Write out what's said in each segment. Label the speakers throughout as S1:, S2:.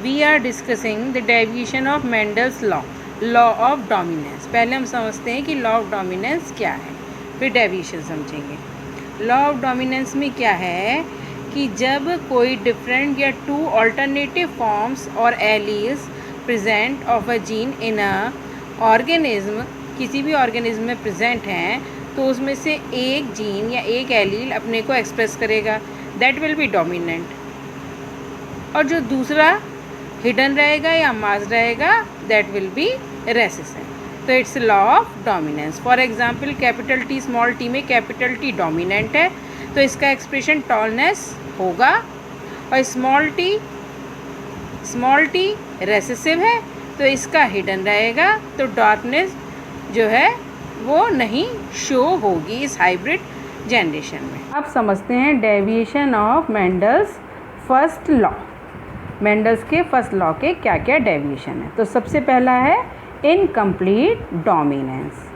S1: We are discussing the deviation of Mendel's law of dominance. पहले हम समझते हैं कि लॉ ऑफ डोमिनेंस क्या है, फिर डेविएशन समझेंगे। लॉ ऑफ डोमिनेंस में क्या है कि जब कोई डिफरेंट या टू अल्टरनेटिव फॉर्म्स और alleles present of a gene in a organism, किसी भी ऑर्गेनिज्म में प्रेजेंट हैं, तो उसमें से एक जीन या एक एलील अपने को एक्सप्रेस करेगा, दैट विल बी डोमिनेंट, और जो दूसरा हिडन रहेगा या मास रहेगा दैट विल बी रेसेसिव। तो it's law of dominance. For example capital T small T में कैपिटल टी डोमिनेंट है तो इसका एक्सप्रेशन टॉलनेस होगा, और स्मॉल टी रेसेसिव है तो इसका हिडन रहेगा, तो डार्कनेस जो है वो नहीं शो होगी इस हाइब्रिड जनरेशन में। अब समझते हैं deviation of Mendel's first law. Mendel's के फर्स्ट लॉ के क्या क्या डेविएशन है। तो सबसे पहला है इनकम्प्लीट डोमिनेंस।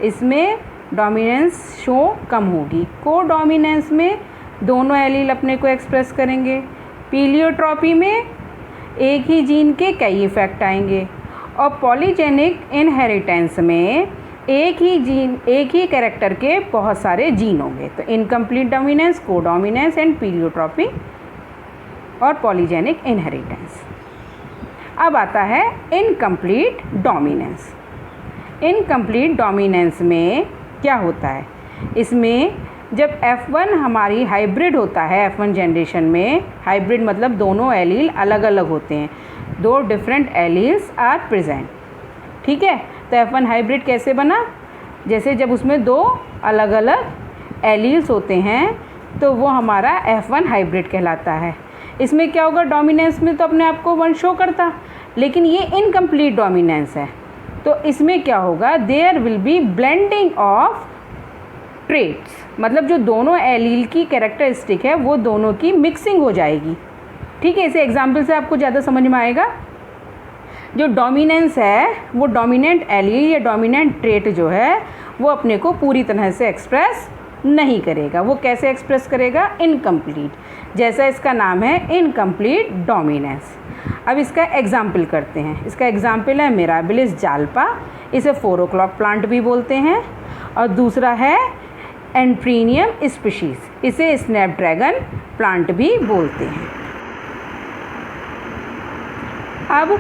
S1: इसमें डोमिनेंस शो कम होगी। को डोमिनेंस में दोनों एलील अपने को एक्सप्रेस करेंगे। पीलियोट्रॉपी में एक ही जीन के कई इफेक्ट आएंगे, और पॉलीजेनिक इनहेरिटेंस में एक ही कैरेक्टर के बहुत सारे जीन होंगे। तो इनकम्प्लीट डोमिनेंस, को डोमिनेंस एंड पीलियोट्रॉपी और पॉलीजेनिक इनहेरिटेंस। अब आता है इनकम्प्लीट डोमिनेंस। इनकम्प्लीट डोमिनेंस में क्या होता है, इसमें जब F1 हमारी हाइब्रिड होता है, F1 जनरेशन में हाइब्रिड मतलब दोनों एलील अलग अलग होते हैं, दो डिफरेंट एलील्स आर प्रेजेंट। ठीक है, तो F1 हाइब्रिड कैसे बना, जैसे जब उसमें दो अलग अलग एलील्स होते हैं तो वो हमारा F1 हाइब्रिड कहलाता है। इसमें क्या होगा, डोमिनेंस में तो अपने आप को वन शो करता, लेकिन ये इनकम्प्लीट डोमिनेंस है, तो इसमें क्या होगा, there will be blending of traits, मतलब जो दोनों एलील की कैरेक्टरिस्टिक है वो दोनों की मिक्सिंग हो जाएगी। ठीक है, इसे एग्जाम्पल से आपको ज़्यादा समझ में आएगा। जो डोमिनेंस है वो डोमिनेंट एलील या डोमिनेंट ट्रेट जो है वो अपने को पूरी तरह से एक्सप्रेस नहीं करेगा। वो कैसे एक्सप्रेस करेगा, इनकम्प्लीट, जैसा इसका नाम है इनकम्प्लीट डोमिनेंस। अब इसका एग्जाम्पल करते हैं। इसका एग्जाम्पल है मिराबिलिस जाल्पा, इसे 4 o'clock प्लांट भी बोलते हैं, और दूसरा है एंट्रीनियम स्पीशीज़, इसे स्नैपड्रैगन प्लांट भी बोलते हैं। अब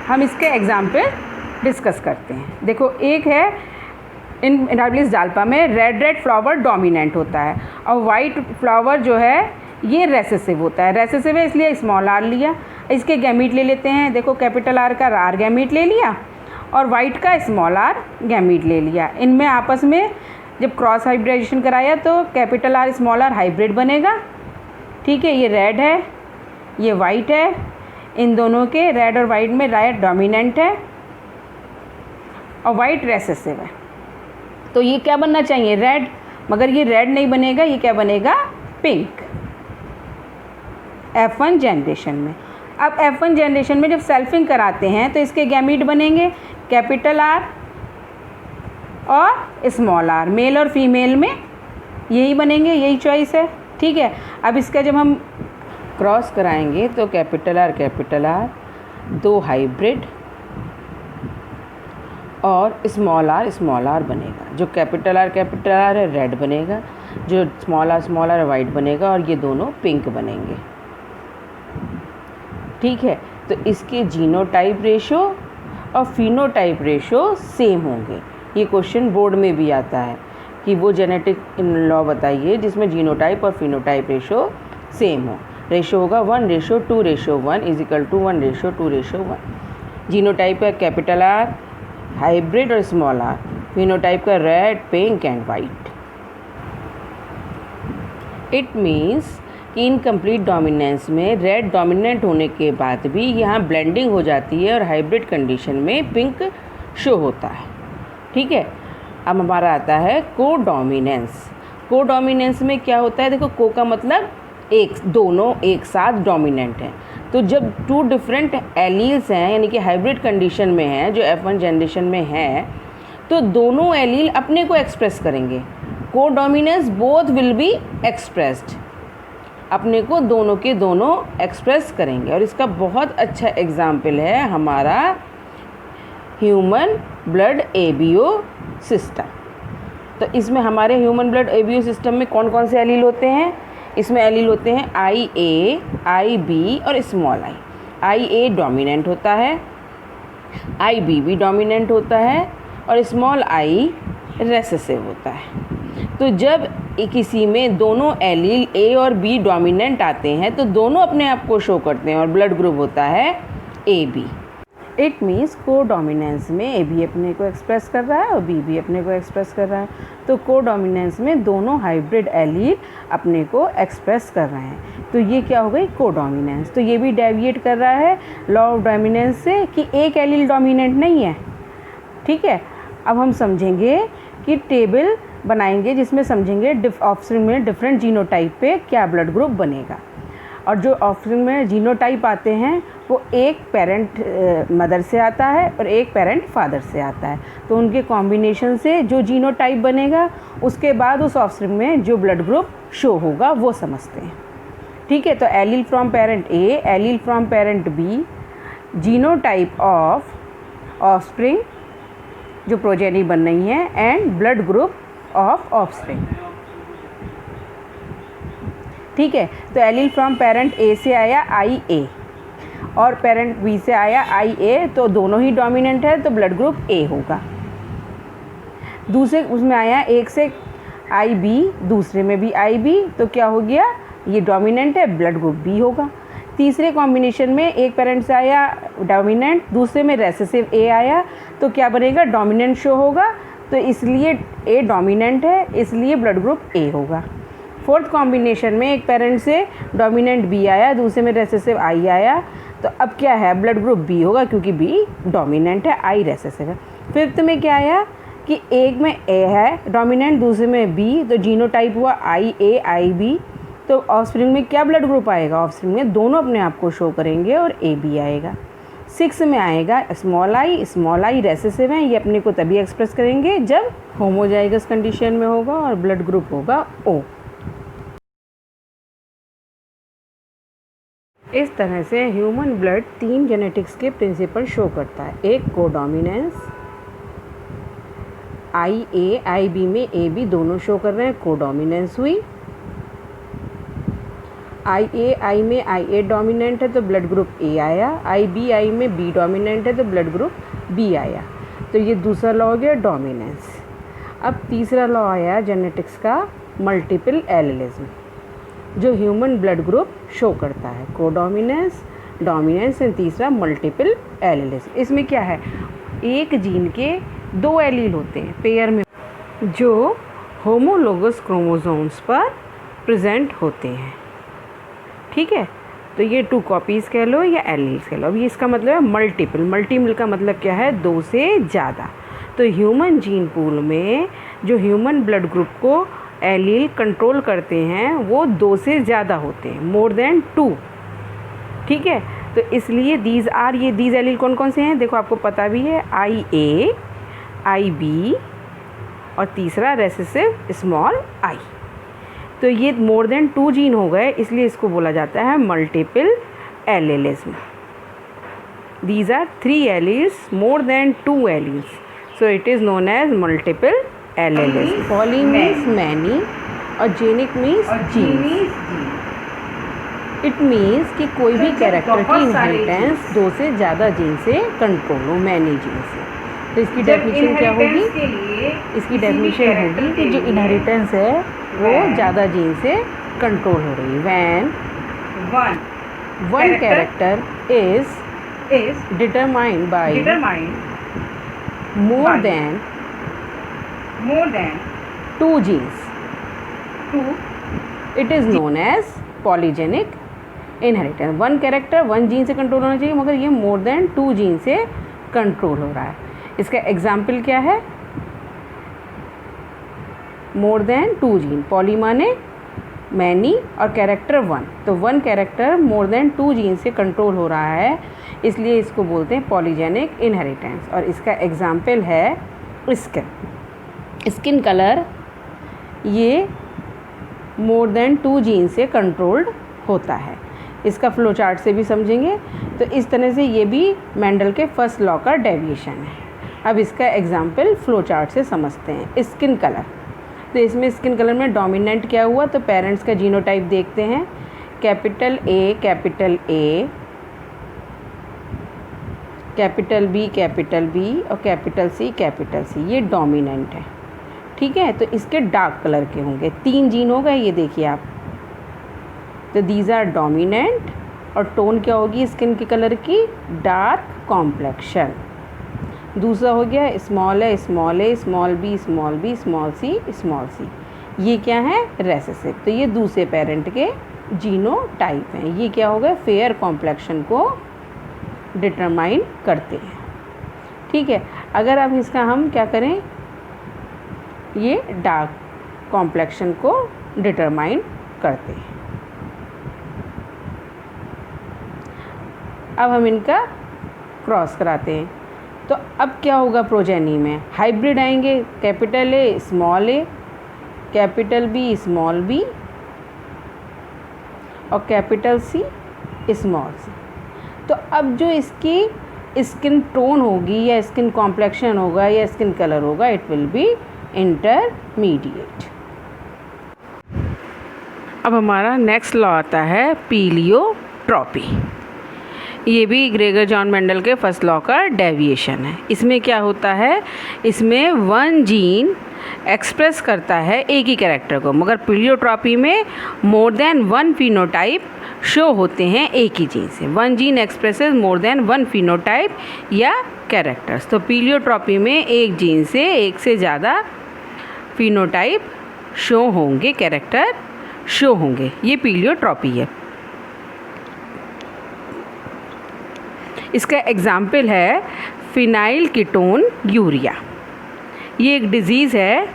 S1: हम इसके एग्जाम्पल डिस्कस करते हैं। देखो, एक है इन मिराबिलिस जाल्पा में रेड फ्लावर डोमिनेंट होता है, और वाइट फ्लावर जो है ये रेसेसिव होता है। रेसेसिव है इसलिए स्मॉल आर लिया। इसके गैमीट ले लेते हैं। देखो, कैपिटल आर का आर गैमीट ले लिया और वाइट का स्मॉल आर गैमीट ले लिया। इनमें आपस में जब क्रॉस हाइब्रिडाइजेशन कराया तो capital R small R hybrid बनेगा। ठीक है, ये रेड है, ये वाइट है, इन दोनों के रेड और वाइट में रेड डोमिनेंट है और वाइट रेसेसिव है। तो ये क्या बनना चाहिए, रेड, मगर ये रेड नहीं बनेगा, ये क्या बनेगा, पिंक, F1 जनरेशन में। अब F1 जनरेशन में जब सेल्फिंग कराते हैं तो इसके गैमीट बनेंगे कैपिटल आर और स्मॉल आर, मेल और फीमेल में यही बनेंगे, यही चॉइस है। ठीक है, अब इसका जब हम क्रॉस कराएंगे तो कैपिटल आर दो हाइब्रिड और स्मॉल आर बनेगा। जो कैपिटल आर है रेड बनेगा, जो स्मॉल आर वाइट बनेगा, और ये दोनों पिंक बनेंगे। ठीक है, तो इसके जीनोटाइप रेशो और फिनोटाइप रेशो सेम होंगे। ये क्वेश्चन बोर्ड में भी आता है कि वो जेनेटिक लॉ बताइए जिसमें जीनोटाइप और फिनोटाइप रेशो सेम हो। रेशो होगा 1:2:1 इज इक्वल टू 1:2:1। जीनोटाइप का कैपिटल आर हाइब्रिड और स्मॉल आर, फिनोटाइप का red, pink and white. It means कि इनकम्प्लीट डोमिनेंस में रेड डोमिनेंट होने के बाद भी यहाँ ब्लेंडिंग हो जाती है और हाइब्रिड कंडीशन में पिंक शो होता है। ठीक है, अब हमारा आता है को डोमिनेंस। को डोमिनेंस में क्या होता है, देखो, को का मतलब दोनों एक साथ डोमिनेंट हैं। तो जब टू डिफरेंट एलील्स हैं, यानी कि हाइब्रिड कंडीशन में हैं, जो F1 जनरेशन में है, तो दोनों एलील अपने को एक्सप्रेस करेंगे। को dominance both will be expressed. अपने को दोनों के दोनों एक्सप्रेस करेंगे। और इसका बहुत अच्छा एग्जाम्पल है हमारा ह्यूमन ब्लड एबीओ सिस्टम। तो इसमें हमारे ह्यूमन ब्लड एबीओ सिस्टम में कौन कौन से एलील होते हैं? इसमें एलील होते हैं IA, IB और स्मॉल आई। IA डोमिनेंट होता है, IB भी डोमिनेंट होता है और स्मॉल आई रेसेसिव होता है। तो जब किसी में दोनों एलील A और B डोमिनेंट आते हैं तो दोनों अपने आप को शो करते हैं और ब्लड ग्रुप होता है AB। इट मीन्स को डोमिनेंस में AB अपने को एक्सप्रेस कर रहा है और B भी अपने को एक्सप्रेस कर रहा है। तो को डोमिनेंस में दोनों हाइब्रिड एलील अपने को एक्सप्रेस कर रहे हैं। तो ये क्या हो गई? को डोमिनेंस। तो ये भी डेविएट कर रहा है लॉ ऑफ डोमिनेंस से कि एक एलील डोमिनेंट नहीं है। ठीक है, अब हम समझेंगे कि टेबल बनाएंगे जिसमें समझेंगे ऑप्शन में डिफरेंट जीनोटाइप पे क्या ब्लड ग्रुप बनेगा। और जो ऑप्शन में जीनोटाइप आते हैं वो एक पेरेंट मदर से आता है और एक पेरेंट फादर से आता है। तो उनके कॉम्बिनेशन से जो जीनोटाइप बनेगा उसके बाद उस ऑप्शन में जो ब्लड ग्रुप शो होगा वो समझते हैं। ठीक है, तो allele from parent A, allele from parent B, genotype of offspring जो प्रोजेनी बन रही है and blood group of offspring. ठीक है, तो एलील फ्रॉम पेरेंट A से आया IA और पेरेंट B से आया IA, तो दोनों ही डोमिनेंट है तो ब्लड ग्रुप A होगा। दूसरे उसमें आया एक से IB, दूसरे में भी IB, तो क्या हो गया? ये डोमिनेंट है, ब्लड ग्रुप B होगा। तीसरे कॉम्बिनेशन में एक पेरेंट से आया डोमिनेंट, दूसरे में रेसेसिव A आया, तो क्या बनेगा? डोमिनेंट शो होगा, तो इसलिए A डोमिनेंट है, इसलिए ब्लड ग्रुप A होगा। फोर्थ कॉम्बिनेशन में एक पेरेंट से डोमिनेंट B आया, दूसरे में रेसेसिव I आया, तो अब क्या है? ब्लड ग्रुप B होगा क्योंकि B डोमिनेंट है, I रेसेसिव है। फिफ्थ में क्या आया कि एक में A है डोमिनेंट, दूसरे में B, तो जीनोटाइप हुआ IA IB। तो ऑफस्प्रिंग में क्या ब्लड ग्रुप आएगा? ऑफस्प्रिंग में दोनों अपने आप को शो करेंगे और AB आएगा। 6 में आएगा स्मॉल आई रेसेसिव है, ये अपने को तभी एक्सप्रेस करेंगे जब होमोजाइगस कंडीशन में होगा और ब्लड ग्रुप होगा O। इस तरह से ह्यूमन ब्लड 3 जेनेटिक्स के प्रिंसिपल शो करता है। एक कोडोमिनेंस, IA IB में AB दोनों शो कर रहे हैं, कोडोमिनेंस हुई। IA में IA डोमिनेंट है तो ब्लड ग्रुप A आया, IB में B डोमिनेंट है तो ब्लड ग्रुप B आया। तो ये दूसरा लॉ हो गया डोमिनेंस। अब तीसरा लॉ आया जेनेटिक्स का मल्टीपल एलिलिज्म, जो ह्यूमन ब्लड ग्रुप शो करता है। कोडोमिनेंस, डोमिनेंस एंड तीसरा मल्टीपल एलिलिज्म। इसमें क्या है? एक जीन के 2 एलील होते हैं पेयर में जो होमोलोगस क्रोमोसोम्स पर प्रेजेंट होते हैं। ठीक है, तो ये 2 कॉपीज़ कह लो या एलील्स कह लो। अब ये इसका मतलब है मल्टीपल। मल्टीपल का मतलब क्या है? 2 से ज़्यादा। तो ह्यूमन जीन पूल में जो ह्यूमन ब्लड ग्रुप को एलील कंट्रोल करते हैं वो 2 से ज़्यादा होते हैं, मोर देन 2। ठीक है, तो इसलिए दीज एलील कौन कौन से हैं? देखो आपको पता भी है, IA IB और तीसरा रेसेसिव स्मॉल I। तो ये मोर देन 2 जीन हो गए, इसलिए इसको बोला जाता है multiple allelism. These are 3 alleles more than 2 alleles, so it is known as multiple allelism. Poly means many और genic means genes. It means कि कोई भी कैरेक्टर की इनहेरिटेंस 2 से ज़्यादा जीन से कंट्रोल हो, मैनी जीन से। तो इसकी डेफिनेशन क्या होगी? इसकी डेफिनेशन होगी कि जो इनहेरिटेंस है वो ज़्यादा जीन से कंट्रोल हो रही है। When one character is determined by more than 2 genes, it is known as polygenic inheritance. 1 character 1 gene से कंट्रोल होना चाहिए, मगर ये मोर देन 2 जीन से कंट्रोल हो रहा है। इसका एग्जाम्पल क्या है? मोर देन 2 जीन, पॉली माने मैनी और कैरेक्टर 1, तो 1 कैरेक्टर मोर देन 2 जीन से कंट्रोल हो रहा है, इसलिए इसको बोलते हैं पॉलीजेनिक इनहेरिटेंस। और इसका एग्जाम्पल है स्किन कलर। ये मोर देन 2 जीन से कंट्रोल्ड होता है। इसका फ्लो चार्ट से भी समझेंगे। तो इस तरह से ये भी मेंडल के फर्स्ट लॉ का डेविएशन है। अब इसका एग्जाम्पल फ्लो चार्ट से समझते हैं। स्किन कलर, तो इसमें स्किन कलर में डोमिनेंट क्या हुआ, तो पेरेंट्स का जीनोटाइप देखते हैं। Capital A, capital A, capital B और कैपिटल सी, ये डोमिनेंट है। ठीक है, तो इसके डार्क कलर के होंगे। 3 जीन हो गए, ये देखिए आप। तो दीज आर डोमिनेंट और टोन क्या होगी स्किन के कलर की, डार्क कॉम्प्लेक्शन। दूसरा हो गया स्मॉल ए, स्मॉल बी, स्मॉल सी, ये क्या है, रेसेसिव। तो ये दूसरे पेरेंट के जीनोटाइप हैं। ये क्या हो गए, फेयर कॉम्प्लेक्शन को डिटरमाइन करते हैं। ठीक है, अगर अब इसका हम क्या करें, ये डार्क कॉम्प्लेक्शन को डिटरमाइन करते हैं। अब हम इनका क्रॉस कराते हैं। तो अब क्या होगा प्रोजेनी में, हाइब्रिड आएंगे। Capital A, capital B, small B और कैपिटल सी, स्मॉल सी। तो अब जो इसकी स्किन टोन होगी या स्किन कॉम्प्लेक्शन होगा या स्किन कलर होगा, इट विल बी इंटरमीडिएट। अब हमारा नेक्स्ट लॉ आता है पीलियोट्रॉपी। ये भी ग्रेगर जॉन मेंडल के फर्स्ट लॉ का डेविएशन है। इसमें क्या होता है, इसमें 1 जीन एक्सप्रेस करता है एक ही कैरेक्टर को, मगर पीलियोट्रॉपी में मोर देन 1 फिनोटाइप शो होते हैं एक ही जीन से। 1 gene expresses more than 1 phenotype या कैरेक्टर्स। तो पीलियोट्रॉपी में एक जीन से एक से ज़्यादा फिनोटाइप शो होंगे, कैरेक्टर शो होंगे। ये पीलियोट्रॉपी है। इसका एग्जाम्पल है फिनाइल कीटोन यूरिया। ये एक डिज़ीज़ है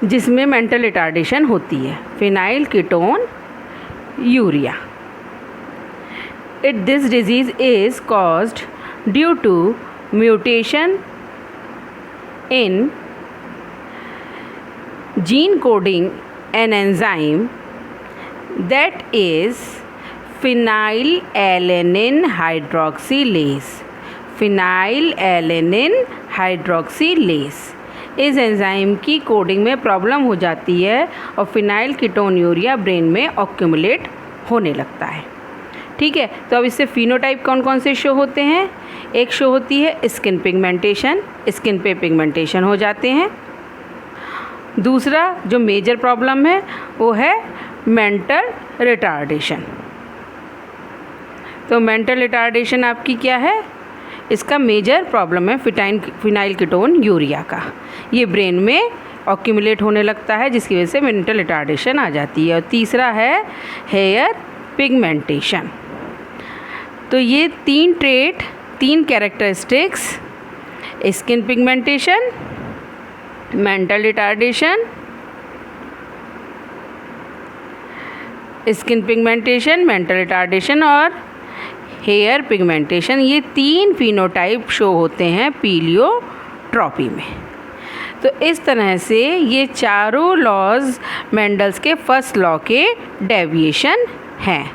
S1: जिसमें मेंटल रिटार्डेशन होती है। Phenylketonuria, this disease is caused due to mutation in gene coding an enzyme that is phenylalanine hydroxylase। phenylalanine hydroxylase इस एंजाइम की कोडिंग में प्रॉब्लम हो जाती है और फिनाइल कीटोन यूरिया ब्रेन में ऑक्यूमुलेट होने लगता है। ठीक है, तो अब इससे फिनोटाइप कौन कौन से शो होते हैं। एक शो होती है स्किन पिगमेंटेशन, स्किन पे पिगमेंटेशन हो जाते हैं। दूसरा जो मेजर प्रॉब्लम है वो है मेंटल रिटार्डेशन। तो मेंटल रिटार्डेशन आपकी क्या है, इसका मेजर प्रॉब्लम है फिनाइल कीटोन यूरिया का। ये ब्रेन में ऑक्यूमुलेट होने लगता है जिसकी वजह से मेंटल रिटार्डेशन आ जाती है। और तीसरा है हेयर पिगमेंटेशन। तो ये 3 trait, 3 characteristics, skin pigmentation, mental retardation, skin pigmentation, mental retardation और हेयर पिगमेंटेशन, ये 3 फिनोटाइप शो होते हैं पीलियोट्रॉपी में। तो इस तरह से ये चारों लॉज मेंडल्स के फर्स्ट लॉ के डेविएशन हैं।